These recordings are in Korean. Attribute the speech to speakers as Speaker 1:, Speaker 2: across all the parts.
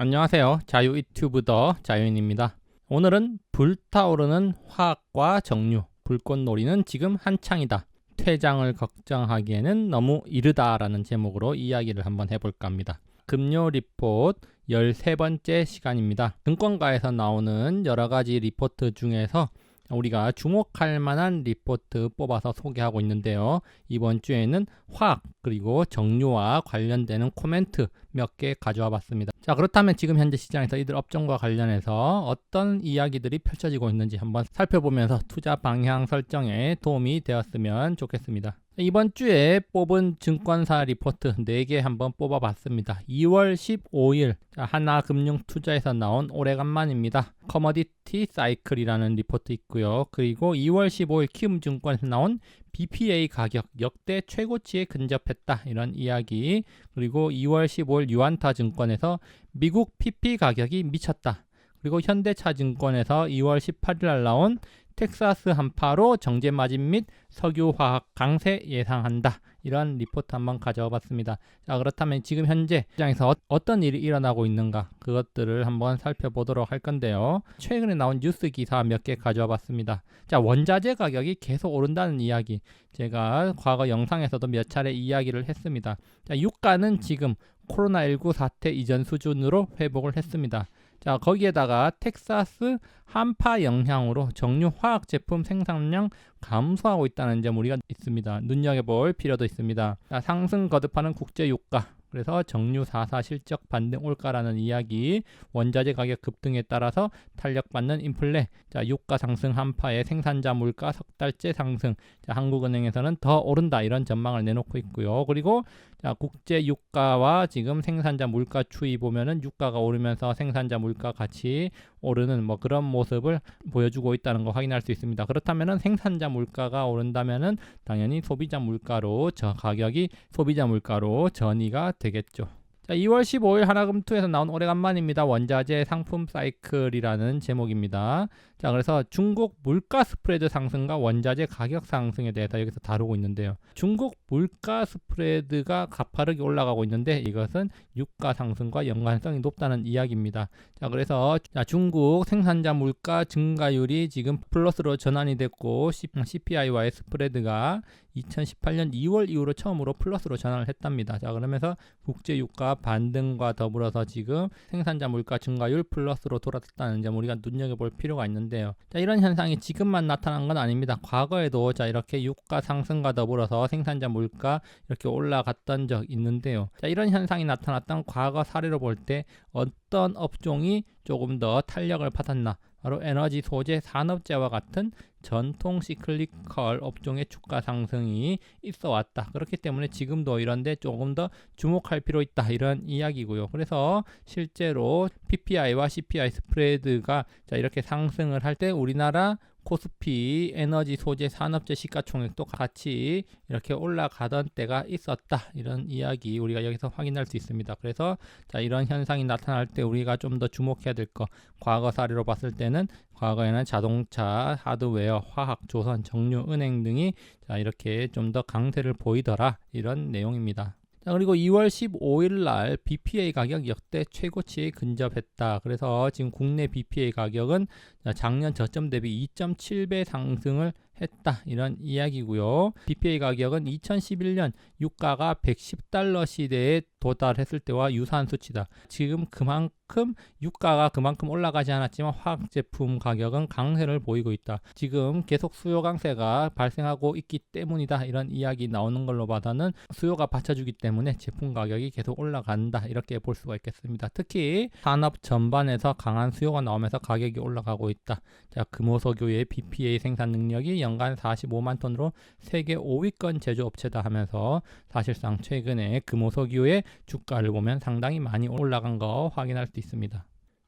Speaker 1: 안녕하세요. 자유 유튜브더 자유인입니다. 오늘은 불타오르는 화학과 정류, 불꽃놀이는 지금 한창이다. 퇴장을 걱정하기에는 너무 이르다라는 제목으로 이야기를 한번 해볼까 합니다. 금요 리포트 13번째 시간입니다. 증권가에서 나오는 여러 가지 리포트 중에서 우리가 주목할 만한 리포트 뽑아서 소개하고 있는데요. 이번 주에는 화학 그리고 정류와 관련되는 코멘트 몇 개 가져와 봤습니다. 자, 그렇다면 지금 현재 시장에서 이들 업종과 관련해서 어떤 이야기들이 펼쳐지고 있는지 한번 살펴보면서 투자 방향 설정에 도움이 되었으면 좋겠습니다. 이번 주에 뽑은 증권사 리포트 4개 한번 뽑아봤습니다. 2월 15일 하나금융투자에서 나온 오래간만입니다. 커머디티 사이클이라는 리포트 있고요. 그리고 2월 15일 키움증권에서 나온 BPA 가격 역대 최고치에 근접했다 이런 이야기, 그리고 2월 15일 유안타증권에서 미국 PP 가격이 미쳤다, 그리고 현대차증권에서 2월 18일 날 나온 텍사스 한파로 정제 마진 및 석유화학 강세 예상한다 이런 리포트 한번 가져와 봤습니다. 자, 그렇다면 지금 현재 시장에서 어떤 일이 일어나고 있는가 그것들을 한번 살펴보도록 할 건데요. 최근에 나온 뉴스 기사 몇 개 가져와 봤습니다. 자, 원자재 가격이 계속 오른다는 이야기, 제가 과거 영상에서도 몇 차례 이야기를 했습니다. 자, 유가는 지금 코로나19 사태 이전 수준으로 회복을 했습니다. 자, 거기에다가 텍사스 한파 영향으로 정유 화학 제품 생산량 감소하고 있다는 점 우리가 있습니다. 눈여겨볼 필요도 있습니다. 자, 상승 거듭하는 국제 유가, 그래서 정유 4사 실적 반등 올까라는 이야기, 원자재 가격 급등에 따라서 탄력받는 인플레, 자, 유가 상승 한파에 생산자 물가 석 달째 상승, 자, 한국은행에서는 더 오른다 이런 전망을 내놓고 있고요. 그리고 자, 국제 유가와 지금 생산자 물가 추이 보면은 유가가 오르면서 생산자 물가 같이 오르는 그런 모습을 보여주고 있다는 거 확인할 수 있습니다. 그렇다면은 생산자 물가가 오른다면은 당연히 소비자 물가로 가격이 소비자 물가로 전이가 되겠죠. 자, 2월 15일 하나금투에서 나온 오래간만입니다. 원자재 상품 사이클이라는 제목입니다. 자, 그래서 중국 물가 스프레드 상승과 원자재 가격 상승에 대해서 여기서 다루고 있는데요. 중국 물가 스프레드가 가파르게 올라가고 있는데 이것은 유가 상승과 연관성이 높다는 이야기입니다. 자, 그래서 중국 생산자 물가 증가율이 지금 플러스로 전환이 됐고 CPI와의 스프레드가 2018년 2월 이후로 처음으로 플러스로 전환을 했답니다. 자, 그러면서 국제 유가 반등과 더불어서 지금 생산자 물가 증가율 플러스로 돌아섰다는 점 우리가 눈여겨볼 필요가 있는데요. 자, 이런 현상이 지금만 나타난 건 아닙니다. 과거에도 자, 이렇게 유가 상승과 더불어서 생산자 물가 이렇게 올라갔던 적 있는데요. 자, 이런 현상이 나타났던 과거 사례로 볼 때 어떤 업종이 조금 더 탄력을 받았나? 바로 에너지 소재 산업재와 같은 전통 시클리컬 업종의 주가 상승이 있어 왔다. 그렇기 때문에 지금도 이런데 조금 더 주목할 필요 있다 이런 이야기고요. 그래서 실제로 PPI와 CPI 스프레드가 자, 이렇게 상승을 할 때 우리나라 코스피 에너지 소재 산업재 시가총액도 같이 이렇게 올라가던 때가 있었다 이런 이야기 우리가 여기서 확인할 수 있습니다. 그래서 자, 이런 현상이 나타날 때 우리가 좀 더 주목해야 될 거, 과거 사례로 봤을 때는 과거에는 자동차, 하드웨어, 화학, 조선, 정유, 은행 등이 자, 이렇게 좀 더 강세를 보이더라 이런 내용입니다. 자, 그리고 2월 15일 날 BPA 가격 역대 최고치에 근접했다. 그래서 지금 국내 BPA 가격은 작년 저점 대비 2.7배 상승을 했다 이런 이야기고요. BPA 가격은 2011년 유가가 110달러 시대에 도달했을 때와 유사한 수치다. 지금 유가가 그만큼 올라가지 않았지만 화학 제품 가격은 강세를 보이고 있다. 지금 계속 수요 강세가 발생하고 있기 때문이다 이런 이야기 나오는 걸로 봐서는 수요가 받쳐주기 때문에 제품 가격이 계속 올라간다 이렇게 볼 수가 있겠습니다. 특히 산업 전반에서 강한 수요가 나오면서 가격이 올라가고 있다. 자, 금호석유의 BPA 생산 능력이 연간 45만 톤으로 세계 5위권 제조업체다 하면서 사실상 최근에 금호석유의 주가를 보면 상당히 많이 올라간 거 확인할 수 있습니다.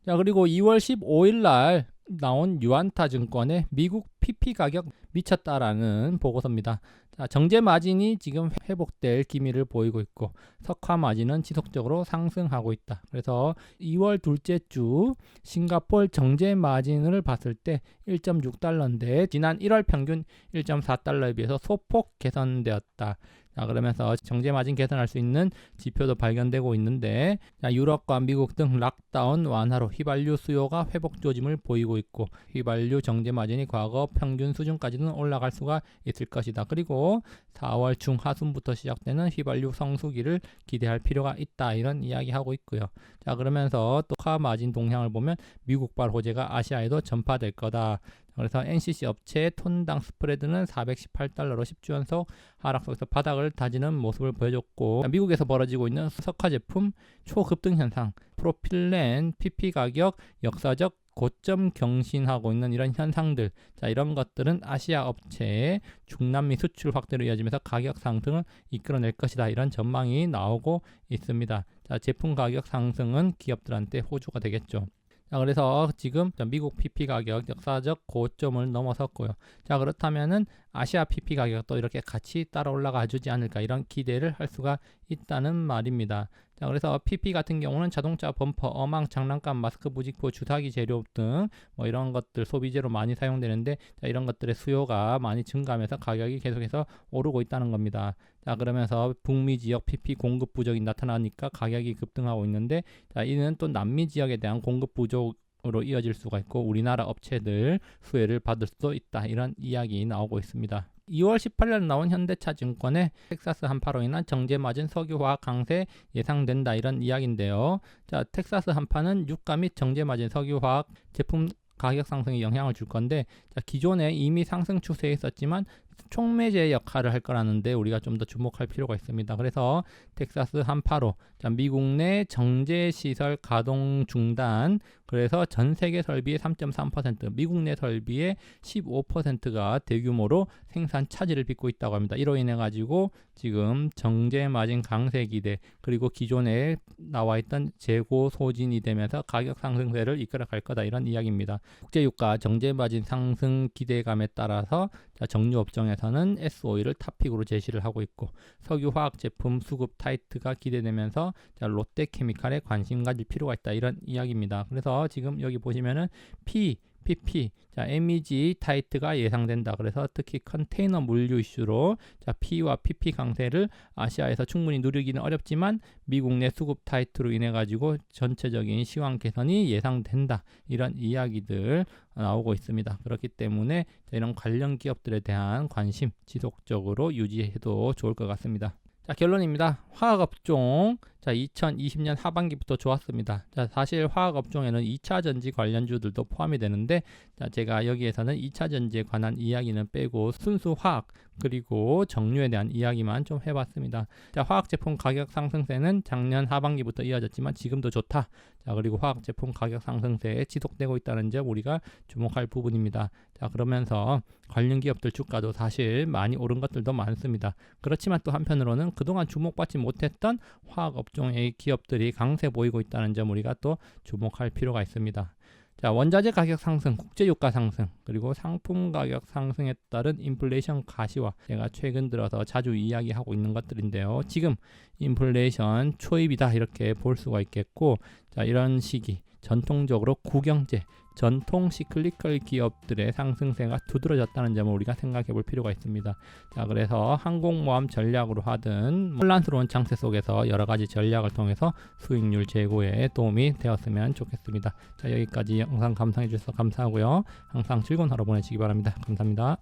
Speaker 1: 자, 그리고 2월 15일 날 나온 유안타 증권의 미국 PP 가격 미쳤다라는 보고서입니다. 자, 정제 마진이 지금 회복될 기미를 보이고 있고 석화 마진은 지속적으로 상승하고 있다. 그래서 2월 둘째 주 싱가포르 정제 마진을 봤을 때 1.6달러인데 지난 1월 평균 1.4달러에 비해서 소폭 개선되었다. 자, 그러면서 정제 마진 개선할 수 있는 지표도 발견되고 있는데, 자, 유럽과 미국 등 락다운 완화로 휘발유 수요가 회복 조짐을 보이고 있고 휘발유 정제 마진이 과거 평균 수준까지는 올라갈 수가 있을 것이다. 그리고 4월 중하순부터 시작되는 휘발유 성수기를 기대할 필요가 있다. 이런 이야기하고 있고요. 자, 그러면서 또 화 마진 동향을 보면 미국발 호재가 아시아에도 전파될 거다. 그래서 NCC 업체의 톤당 스프레드는 418달러로 10주 연속 하락 속에서 바닥을 다지는 모습을 보여줬고, 미국에서 벌어지고 있는 석화 제품 초급등 현상, 프로필렌 PP 가격 역사적 고점 경신하고 있는 이런 현상들, 자, 이런 것들은 아시아 업체의 중남미 수출 확대로 이어지면서 가격 상승을 이끌어낼 것이다. 이런 전망이 나오고 있습니다. 자, 제품 가격 상승은 기업들한테 호주가 되겠죠. 자, 그래서 지금 미국 PP 가격 역사적 고점을 넘어섰고요. 자, 그렇다면은 아시아 PP 가격도 이렇게 같이 따라 올라가 주지 않을까, 이런 기대를 할 수가 있다는 말입니다. 자, 그래서 PP 같은 경우는 자동차 범퍼, 어망, 장난감, 마스크, 부직포, 주사기 재료 등 뭐 이런 것들 소비재로 많이 사용되는데, 자, 이런 것들의 수요가 많이 증가하면서 가격이 계속해서 오르고 있다는 겁니다. 자, 그러면서 북미 지역 PP 공급 부족이 나타나니까 가격이 급등하고 있는데, 자, 이는 또 남미 지역에 대한 공급 부족으로 이어질 수가 있고 우리나라 업체들 수혜를 받을 수도 있다. 이런 이야기 나오고 있습니다. 2월 18일 나온 현대차증권의 텍사스 한파로 인한 정제마진 석유화학 강세 예상된다. 이런 이야기인데요. 자, 텍사스 한파는 유가 및 정제마진 석유화학 제품 가격 상승에 영향을 줄 건데, 자, 기존에 이미 상승 추세에 있었지만 촉매제 역할을 할 거라는데 우리가 좀 더 주목할 필요가 있습니다. 그래서 텍사스 한파로, 자, 미국 내 정제 시설 가동 중단, 그래서 전 세계 설비의 3.3%, 미국 내 설비의 15%가 대규모로 생산 차질을 빚고 있다고 합니다. 이로 인해 가지고 지금 정제 마진 강세 기대, 그리고 기존에 나와 있던 재고 소진이 되면서 가격 상승세를 이끌어갈 거다. 이런 이야기입니다. 국제유가 정제 마진 상승 기대감에 따라서, 자, 정유 업종에서는 S-오일을 탑픽으로 제시를 하고 있고 석유화학 제품 수급 타이트가 기대되면서, 자, 롯데케미칼에 관심 가질 필요가 있다. 이런 이야기입니다. 그래서 지금 여기 보시면은 PP, 자, MEG 타이트가 예상된다. 그래서 특히 컨테이너 물류 이슈로, 자, P와 PP 강세를 아시아에서 충분히 누리기는 어렵지만 미국 내 수급 타이트로 인해 가지고 전체적인 시황 개선이 예상된다. 이런 이야기들 나오고 있습니다. 그렇기 때문에 이런 관련 기업들에 대한 관심 지속적으로 유지해도 좋을 것 같습니다. 자, 결론입니다. 화학업종, 자, 2020년 하반기부터 좋았습니다. 자, 사실 화학업종에는 2차 전지 관련주들도 포함이 되는데, 자, 제가 여기에서는 2차 전지에 관한 이야기는 빼고 순수 화학 그리고 정유에 대한 이야기만 좀 해봤습니다. 자, 화학 제품 가격 상승세는 작년 하반기부터 이어졌지만 지금도 좋다. 자, 그리고 화학 제품 가격 상승세에 지속되고 있다는 점 우리가 주목할 부분입니다. 자, 그러면서 관련 기업들 주가도 사실 많이 오른 것들도 많습니다. 그렇지만 또 한편으로는 그동안 주목받지 못했던 화학 업종의 기업들이 강세 보이고 있다는 점 우리가 또 주목할 필요가 있습니다. 자, 원자재 가격 상승, 국제유가 상승, 그리고 상품 가격 상승에 따른 인플레이션 가시화, 제가 최근 들어서 자주 이야기하고 있는 것들인데요. 지금 인플레이션 초입이다 이렇게 볼 수가 있겠고, 자, 이런 시기 전통적으로 구경제, 전통 시클리컬 기업들의 상승세가 두드러졌다는 점을 우리가 생각해 볼 필요가 있습니다. 자, 그래서 항공모함 전략으로 하든 혼란스러운 장세 속에서 여러 가지 전략을 통해서 수익률 제고에 도움이 되었으면 좋겠습니다. 자, 여기까지 영상 감상해 주셔서 감사하고요. 항상 즐거운 하루 보내시기 바랍니다. 감사합니다.